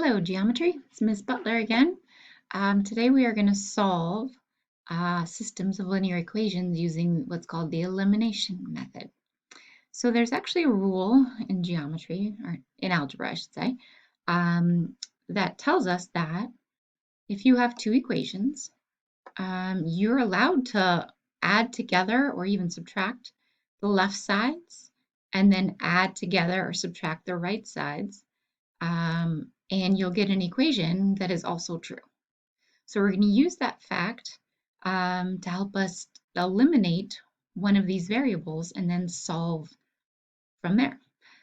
Hello, Geometry. It's Ms. Butler again. Today we are going to solve systems of linear equations using what's called the elimination method. So there's actually a rule in geometry, or in algebra, I should say, that tells us that if you have two equations, you're allowed to add together or even subtract the left sides, and then add together or subtract the right sides. And you'll get an equation that is also true. So we're going to use that fact to help us eliminate one of these variables and then solve from there.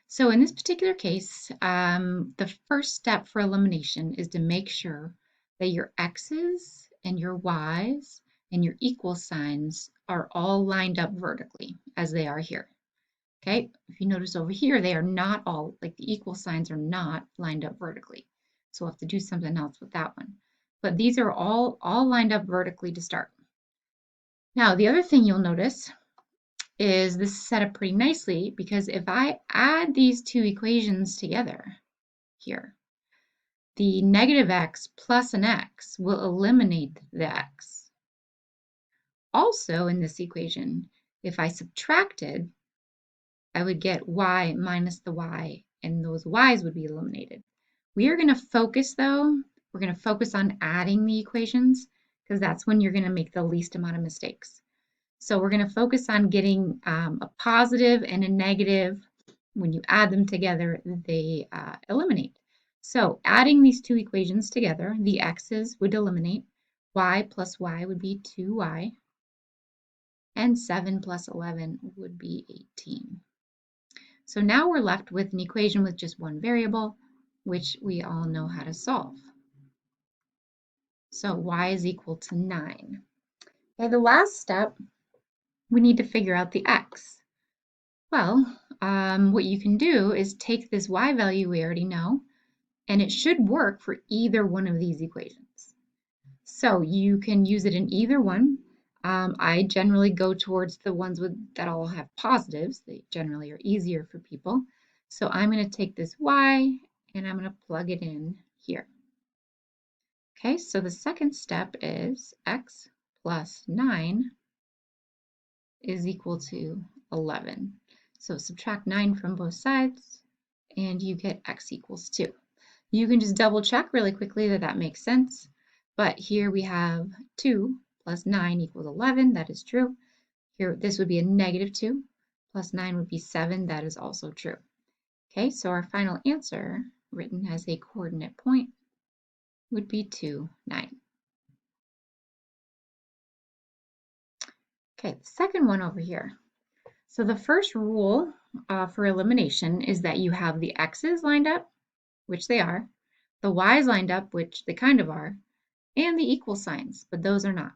So in this particular case, the first step for elimination is to make sure that your x's and your y's and your equal signs are all lined up vertically as they are here. Okay, if you notice over here, they are not all, like the equal signs are not lined up vertically. So we'll have to do something else with that one. But these are all lined up vertically to start. Now, the other thing you'll notice is this is set up pretty nicely because if I add these two equations together here, the negative x plus an x will eliminate the x. Also in this equation, if I subtracted, I would get y minus the y, and those y's would be eliminated. We are going to focus, though, we're going to focus on adding the equations because that's when you're going to make the least amount of mistakes. So we're going to focus on getting a positive and a negative. When you add them together, they eliminate. So adding these two equations together, the x's would eliminate. Y plus y would be 2y, and 7 plus 11 would be 18. So now we're left with an equation with just one variable, which we all know how to solve. So y is equal to 9. Okay, the last step, we need to figure out the x. Well, what you can do is take this y value we already know, and it should work for either one of these equations. So you can use it in either one. I generally go towards the ones that all have positives. They generally are easier for people. So I'm going to take this y and I'm going to plug it in here. Okay, so the second step is x plus 9 is equal to 11. So subtract 9 from both sides and you get x equals 2. You can just double check really quickly that that makes sense. But here we have 2 plus 9 equals 11. That is true. Here, this would be a negative 2 plus 9 would be 7. That is also true. Okay, so our final answer, written as a coordinate point, would be 2, 9. Okay, the second one over here. So the first rule for elimination is that you have the x's lined up, which they are, the y's lined up, which they kind of are, and the equal signs, but those are not.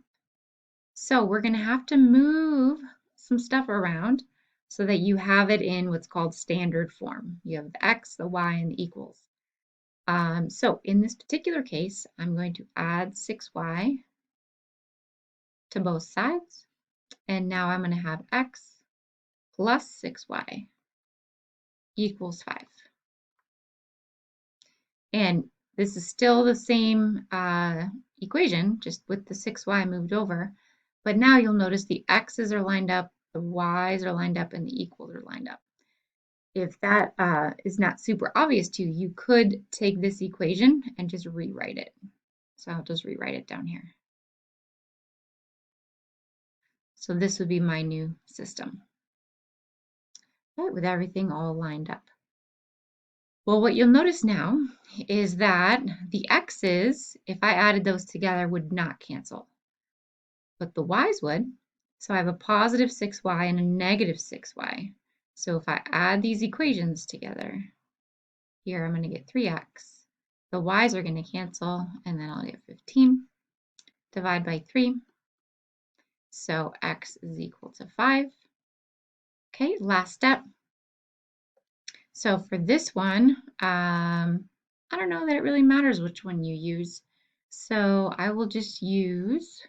So we're going to have to move some stuff around so that you have it in what's called standard form. You have the x, the y, and the equals. So in this particular case, I'm going to add 6y to both sides. And now I'm going to have x plus 6y equals 5. And this is still the same equation, just with the 6y moved over. But now you'll notice the x's are lined up, the y's are lined up, and the equals are lined up. If that is not super obvious to you, you could take this equation and just rewrite it. So I'll just rewrite it down here. So this would be my new system, right, with everything all lined up. Well, what you'll notice now is that the x's, if I added those together, would not cancel, but the y's would. So I have a positive 6y and a negative 6y. So if I add these equations together, here I'm going to get 3x. The y's are going to cancel, and then I'll get 15. Divide by 3. So x is equal to 5. Okay, last step. So for this one, I don't know that it really matters which one you use. So I will just use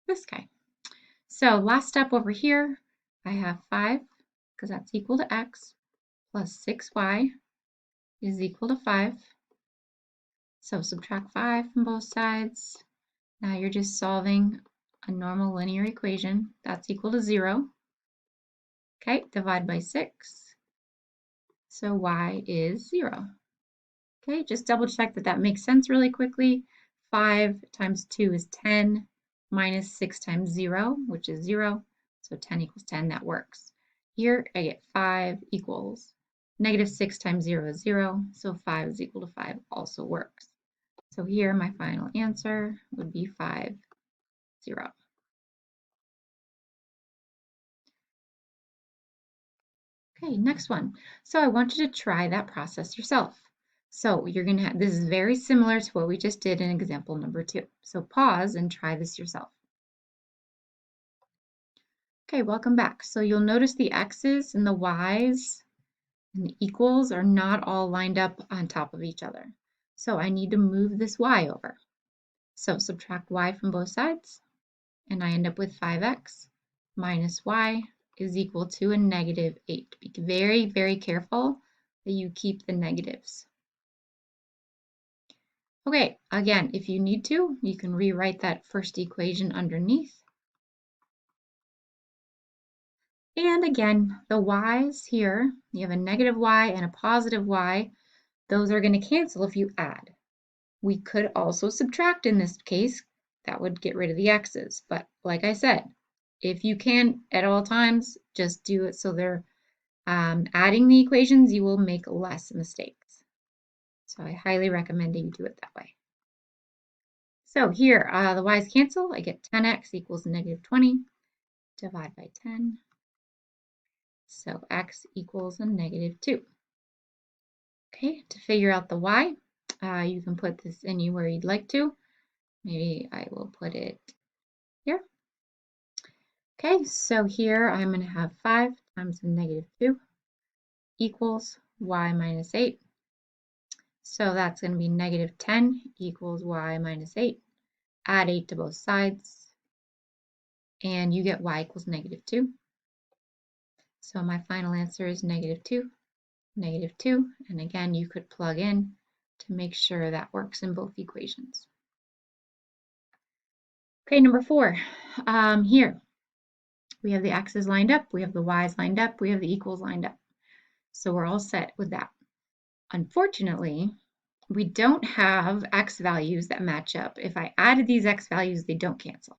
this guy. So last step over here, I have 5, because that's equal to x, plus 6y is equal to 5. So subtract 5 from both sides. Now you're just solving a normal linear equation. That's equal to 0. Okay, divide by 6. So y is 0. Okay, just double check that that makes sense really quickly. 5 times 2 is 10, minus 6 times 0, which is 0. So 10 equals 10, that works. Here I get 5 equals negative 6 times 0 is 0, so 5 is equal to 5 also works. So here my final answer would be 5, 0. Okay, next one. So I want you to try that process yourself. So you're going to have, this is very similar to what we just did in example number 2. So pause and try this yourself. Okay, welcome back. So you'll notice the x's and the y's and the equals are not all lined up on top of each other. So I need to move this y over. So subtract y from both sides, and I end up with 5x minus y is equal to a negative 8. Be very, very careful that you keep the negatives. Okay, again, if you need to, you can rewrite that first equation underneath. And again, the y's here, you have a negative y and a positive y. Those are going to cancel if you add. We could also subtract in this case. That would get rid of the x's. But like I said, if you can at all times, just do it so they're adding the equations, you will make less mistakes. So I highly recommend that you do it that way. So here, the y's cancel. I get 10x equals negative 20. Divide by 10. So x equals a negative 2. Okay, to figure out the y, you can put this anywhere you'd like to. Maybe I will put it here. Okay, so here I'm going to have 5 times a negative 2 equals y minus 8. So that's going to be negative 10 equals y minus 8. Add 8 to both sides, and you get y equals negative 2. So my final answer is negative 2, negative 2. And again, you could plug in to make sure that works in both equations. Okay, number 4. Here, we have the x's lined up, we have the y's lined up, we have the equals lined up. So we're all set with that. Unfortunately, we don't have x values that match up. If I added these x values, they don't cancel.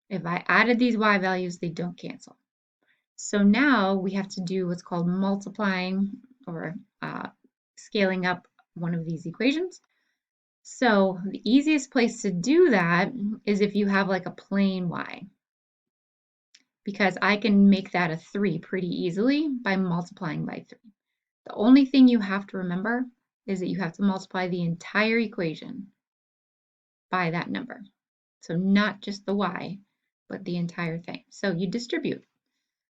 If I added these y values, they don't cancel. So now we have to do what's called multiplying or scaling up one of these equations. So the easiest place to do that is if you have like a plain y, because I can make that a 3 pretty easily by multiplying by 3. The only thing you have to remember is that you have to multiply the entire equation by that number. So not just the y, but the entire thing. So you distribute.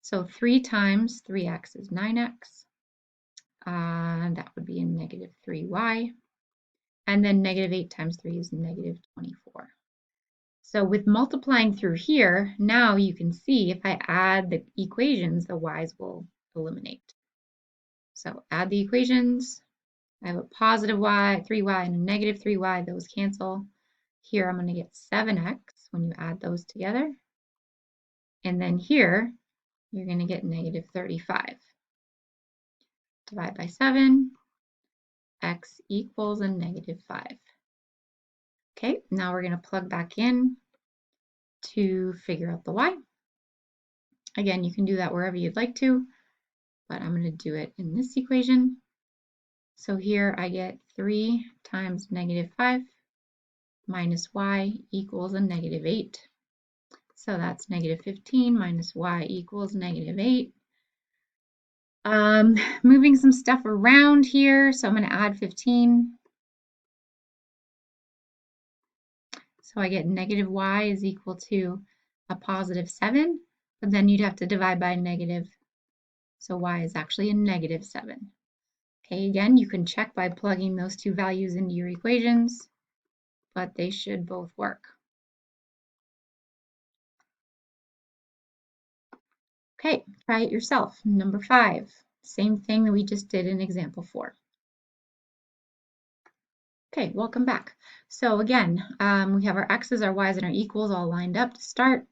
So 3 times 3x is 9x. That would be a negative 3y. And then negative 8 times 3 is negative 24. So with multiplying through here, now you can see if I add the equations, the y's will eliminate. So add the equations. I have a positive y, 3y, and a negative 3y. Those cancel. Here I'm going to get 7x when you add those together. And then here, you're going to get negative 35. Divide by 7. X equals a negative 5. Okay, now we're going to plug back in to figure out the y. Again, you can do that wherever you'd like to, but I'm going to do it in this equation. So here I get 3 times negative 5 minus y equals a negative 8. So that's negative 15 minus y equals negative 8. Moving some stuff around here, so I'm going to add 15. So I get negative y is equal to a positive 7, but then you'd have to divide by a negative. So y is actually a negative 7. Okay, again, you can check by plugging those two values into your equations, but they should both work. Okay, try it yourself. Number 5. Same thing that we just did in example 4. Okay, welcome back. So again, we have our x's, our y's, and our equals all lined up to start.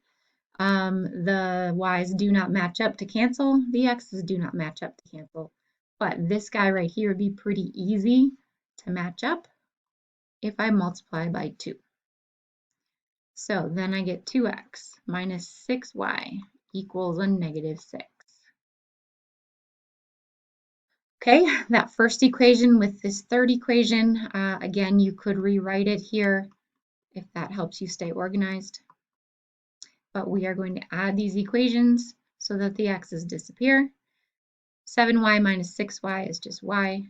The y's do not match up to cancel. The x's do not match up to cancel. But this guy right here would be pretty easy to match up if I multiply by 2. So then I get 2x minus 6y equals a negative 6. Okay, that first equation with this third equation, again, you could rewrite it here if that helps you stay organized. But we are going to add these equations so that the x's disappear. 7y minus 6y is just y,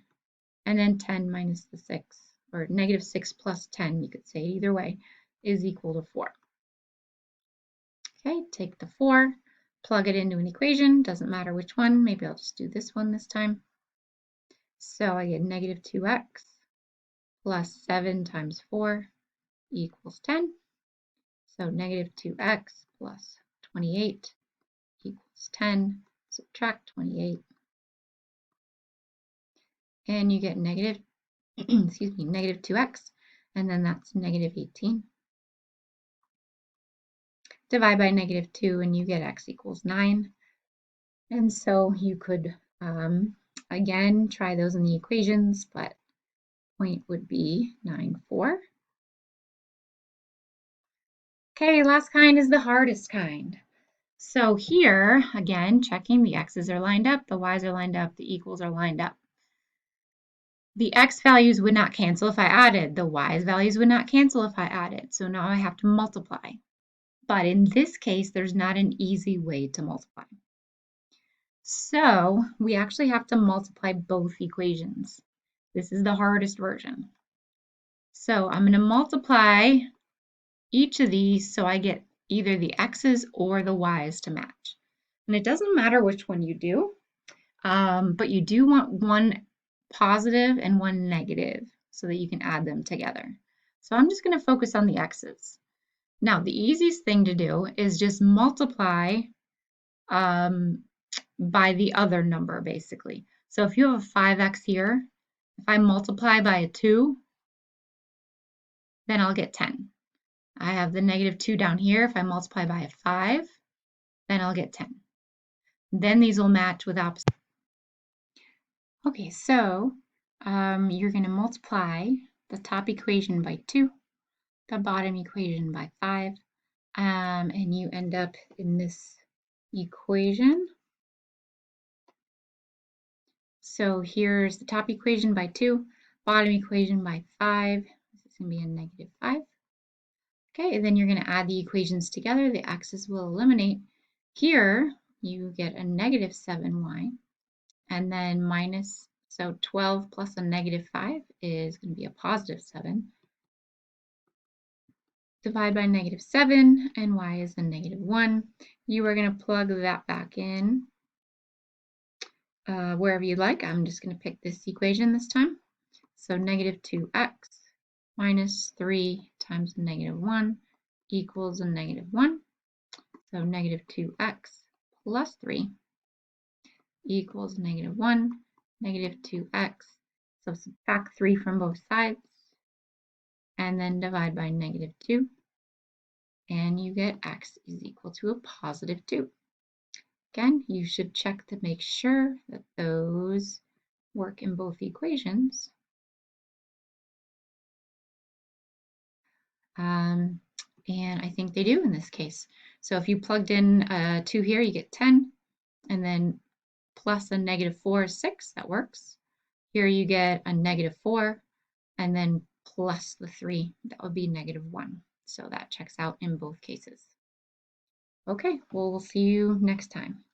and then 10 minus the 6, or negative 6 plus 10, you could say either way, is equal to 4. Okay, take the 4, plug it into an equation, doesn't matter which one, maybe I'll just do this one this time. So I get negative 2x plus 7 times 4 equals 10. So negative 2x plus 28 equals 10. Subtract 28. And you get negative, excuse me, negative 2x. And then that's negative 18. Divide by negative 2 and you get x equals 9. And so you could, again, try those in the equations, but point would be 9, 4. Okay, last kind is the hardest kind. So here, again, checking the x's are lined up, the y's are lined up, the equals are lined up. The x values would not cancel if I added. The y's values would not cancel if I added. So now I have to multiply. But in this case, there's not an easy way to multiply. So we actually have to multiply both equations. This is the hardest version. So I'm going to multiply each of these so I get either the x's or the y's to match. And it doesn't matter which one you do, but you do want one positive and one negative so that you can add them together. So I'm just going to focus on the x's. Now, the easiest thing to do is just multiply by the other number, basically. So if you have a 5x here, if I multiply by a 2, then I'll get 10. I have the negative 2 down here. If I multiply by a 5, then I'll get 10. Then these will match with opposite. Okay, so you're going to multiply the top equation by 2, the bottom equation by 5, and you end up in this equation. So here's the top equation by 2, bottom equation by 5. This is going to be a negative 5. Okay, and then you're going to add the equations together. The x's will eliminate. Here, you get a negative 7y, and then minus, so 12 plus a negative 5 is going to be a positive 7. Divide by negative 7, and y is a negative 1. You are going to plug that back in wherever you like. I'm just going to pick this equation this time. So negative 2x minus 3 times negative 1 equals a negative 1. So negative 2x plus 3 equals negative 1, negative 2x. So subtract 3 from both sides, and then divide by negative 2, and you get x is equal to a positive 2. Again, you should check to make sure that those work in both equations. And I think they do in this case. So if you plugged in 2 here, you get 10, and then plus a negative 4 is 6, that works. Here you get a negative 4, and then plus the 3, that would be negative 1. So that checks out in both cases. Okay, well, we'll see you next time.